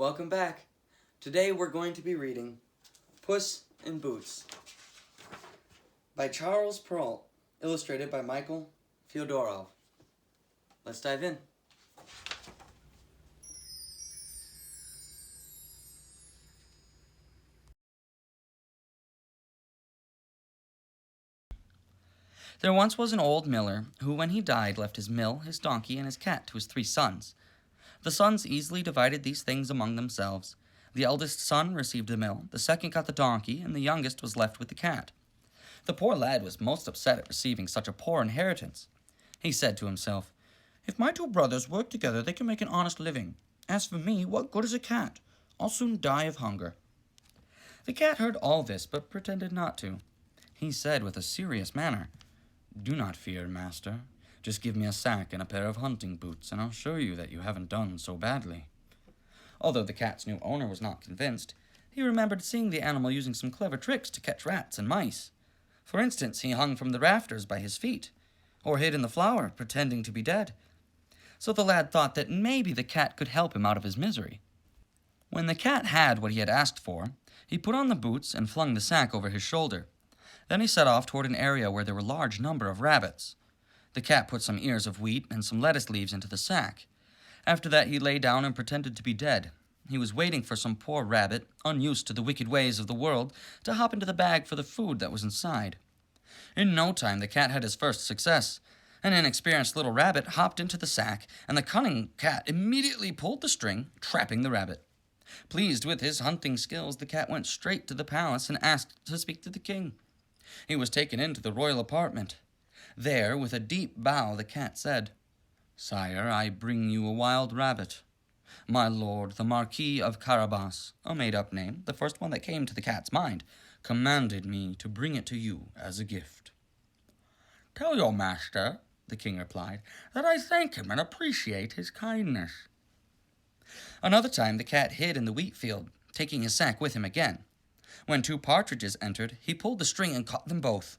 Welcome back. Today we're going to be reading Puss in Boots by Charles Perrault, illustrated by Michael Fyodorov. Let's dive in. There once was an old miller who, when he died, left his mill, his donkey, and his cat to his 3 sons. The sons easily divided these things among themselves. The eldest son received the mill, the second got the donkey, and the youngest was left with the cat. The poor lad was most upset at receiving such a poor inheritance. He said to himself, "If my 2 brothers work together, they can make an honest living. As for me, what good is a cat? I'll soon die of hunger." The cat heard all this, but pretended not to. He said with a serious manner, "Do not fear, master. Just give me a sack and a pair of hunting boots, and I'll show you that you haven't done so badly." Although the cat's new owner was not convinced, he remembered seeing the animal using some clever tricks to catch rats and mice. For instance, he hung from the rafters by his feet, or hid in the flour, pretending to be dead. So the lad thought that maybe the cat could help him out of his misery. When the cat had what he had asked for, he put on the boots and flung the sack over his shoulder. Then he set off toward an area where there were a large number of rabbits. The cat put some ears of wheat and some lettuce leaves into the sack. After that he lay down and pretended to be dead. He was waiting for some poor rabbit, unused to the wicked ways of the world, to hop into the bag for the food that was inside. In no time the cat had his first success. An inexperienced little rabbit hopped into the sack, and the cunning cat immediately pulled the string, trapping the rabbit. Pleased with his hunting skills, the cat went straight to the palace and asked to speak to the king. He was taken into the royal apartment. There, with a deep bow, the cat said, "Sire, I bring you a wild rabbit. My lord, the Marquis of Carabas," a made-up name, the first one that came to the cat's mind, "commanded me to bring it to you as a gift." "Tell your master," the king replied, "that I thank him and appreciate his kindness." Another time the cat hid in the wheat field, taking his sack with him again. When 2 partridges entered, he pulled the string and caught them both.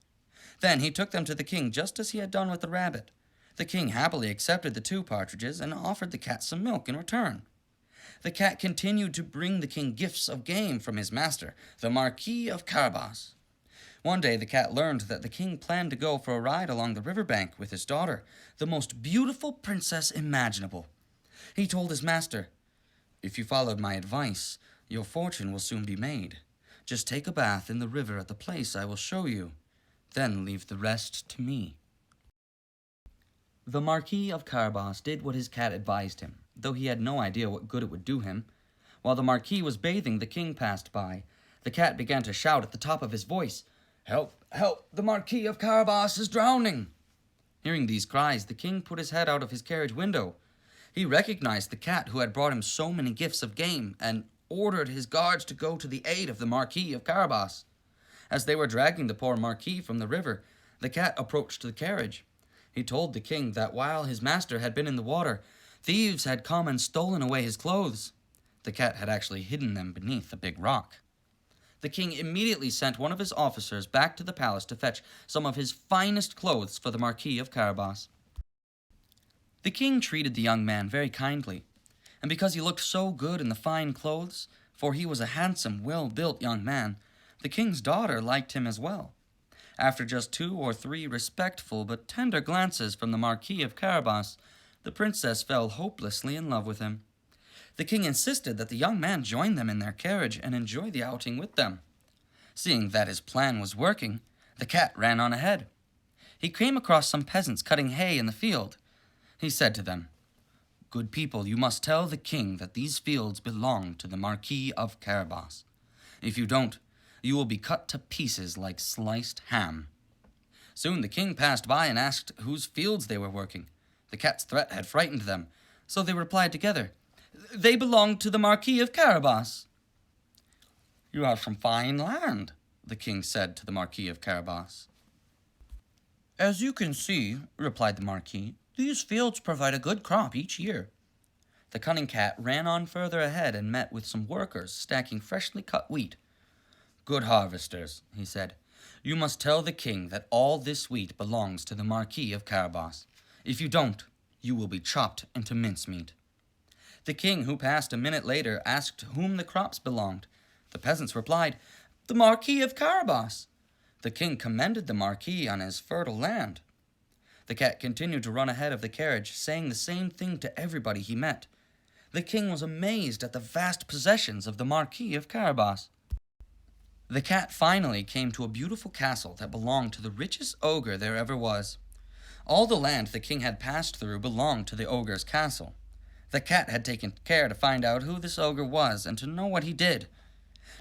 Then he took them to the king just as he had done with the rabbit. The king happily accepted the 2 partridges and offered the cat some milk in return. The cat continued to bring the king gifts of game from his master, the Marquis of Carabas. One day the cat learned that the king planned to go for a ride along the riverbank with his daughter, the most beautiful princess imaginable. He told his master, "If you followed my advice, your fortune will soon be made. Just take a bath in the river at the place I will show you. Then leave the rest to me." The Marquis of Carabas did what his cat advised him, though he had no idea what good it would do him. While the Marquis was bathing, the king passed by. The cat began to shout at the top of his voice, "Help, help, the Marquis of Carabas is drowning." Hearing these cries, the king put his head out of his carriage window. He recognized the cat who had brought him so many gifts of game and ordered his guards to go to the aid of the Marquis of Carabas. As they were dragging the poor Marquis from the river, the cat approached the carriage. He told the king that while his master had been in the water, thieves had come and stolen away his clothes. The cat had actually hidden them beneath a big rock. The king immediately sent one of his officers back to the palace to fetch some of his finest clothes for the Marquis of Carabas. The king treated the young man very kindly, and because he looked so good in the fine clothes, for he was a handsome, well-built young man, the king's daughter liked him as well. After just 2 or 3 respectful but tender glances from the Marquis of Carabas, the princess fell hopelessly in love with him. The king insisted that the young man join them in their carriage and enjoy the outing with them. Seeing that his plan was working, the cat ran on ahead. He came across some peasants cutting hay in the field. He said to them, "Good people, you must tell the king that these fields belong to the Marquis of Carabas. If you don't, you will be cut to pieces like sliced ham." Soon the king passed by and asked whose fields they were working. The cat's threat had frightened them, so they replied together, "They belong to the Marquis of Carabas." "You have some fine land," the king said to the Marquis of Carabas. "As you can see," replied the Marquis, "these fields provide a good crop each year." The cunning cat ran on further ahead and met with some workers stacking freshly cut wheat. "Good harvesters," he said, "you must tell the king that all this wheat belongs to the Marquis of Carabas. If you don't, you will be chopped into mincemeat." The king, who passed a minute later, asked to whom the crops belonged. The peasants replied, "The Marquis of Carabas." The king commended the Marquis on his fertile land. The cat continued to run ahead of the carriage, saying the same thing to everybody he met. The king was amazed at the vast possessions of the Marquis of Carabas. The cat finally came to a beautiful castle that belonged to the richest ogre there ever was. All the land the king had passed through belonged to the ogre's castle. The cat had taken care to find out who this ogre was and to know what he did.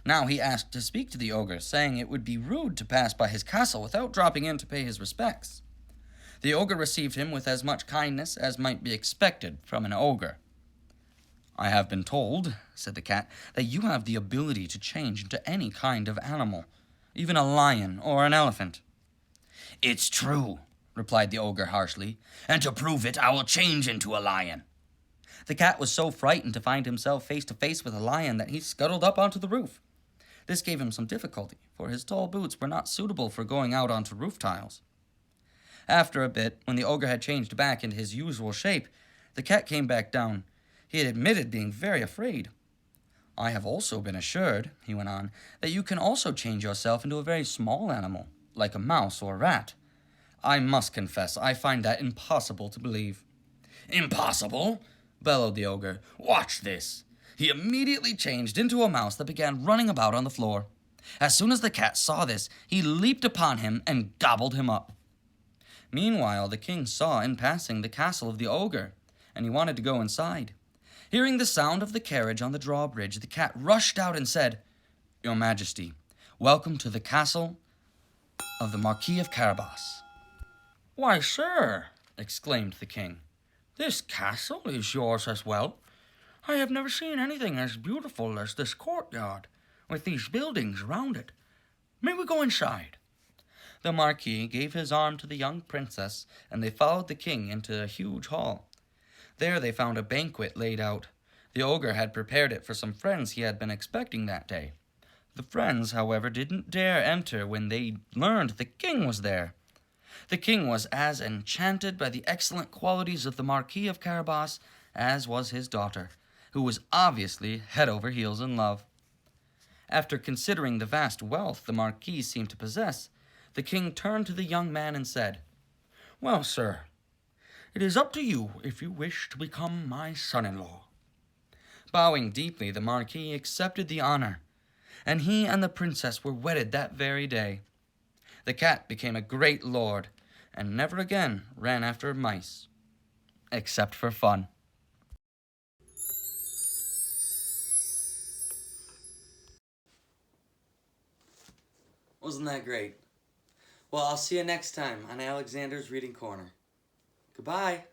Now he asked to speak to the ogre, saying it would be rude to pass by his castle without dropping in to pay his respects. The ogre received him with as much kindness as might be expected from an ogre. "I have been told," said the cat, "that you have the ability to change into any kind of animal, even a lion or an elephant." "It's true," replied the ogre harshly, "and to prove it, I will change into a lion." The cat was so frightened to find himself face to face with a lion that he scuttled up onto the roof. This gave him some difficulty, for his tall boots were not suitable for going out onto roof tiles. After a bit, when the ogre had changed back into his usual shape, the cat came back down. He had admitted being very afraid. "I have also been assured," he went on, "that you can also change yourself into a very small animal, like a mouse or a rat. I must confess, I find that impossible to believe." "Impossible?" bellowed the ogre. "Watch this." He immediately changed into a mouse that began running about on the floor. As soon as the cat saw this, he leaped upon him and gobbled him up. Meanwhile, the king saw in passing the castle of the ogre, and he wanted to go inside. Hearing the sound of the carriage on the drawbridge, the cat rushed out and said, "Your Majesty, welcome to the castle of the Marquis of Carabas." "Why, sir," exclaimed the king, "this castle is yours as well. I have never seen anything as beautiful as this courtyard, with these buildings around it. May we go inside?" The Marquis gave his arm to the young princess, and they followed the king into a huge hall. There they found a banquet laid out. The ogre had prepared it for some friends he had been expecting that day. The friends, however, didn't dare enter when they learned the king was there. The king was as enchanted by the excellent qualities of the Marquis of Carabas as was his daughter, who was obviously head over heels in love. After considering the vast wealth the Marquis seemed to possess, the king turned to the young man and said, "Well, sir, it is up to you if you wish to become my son-in-law." Bowing deeply, the Marquis accepted the honor, and he and the princess were wedded that very day. The cat became a great lord, and never again ran after mice, except for fun. Wasn't that great? Well, I'll see you next time on Alexander's Reading Corner. Goodbye.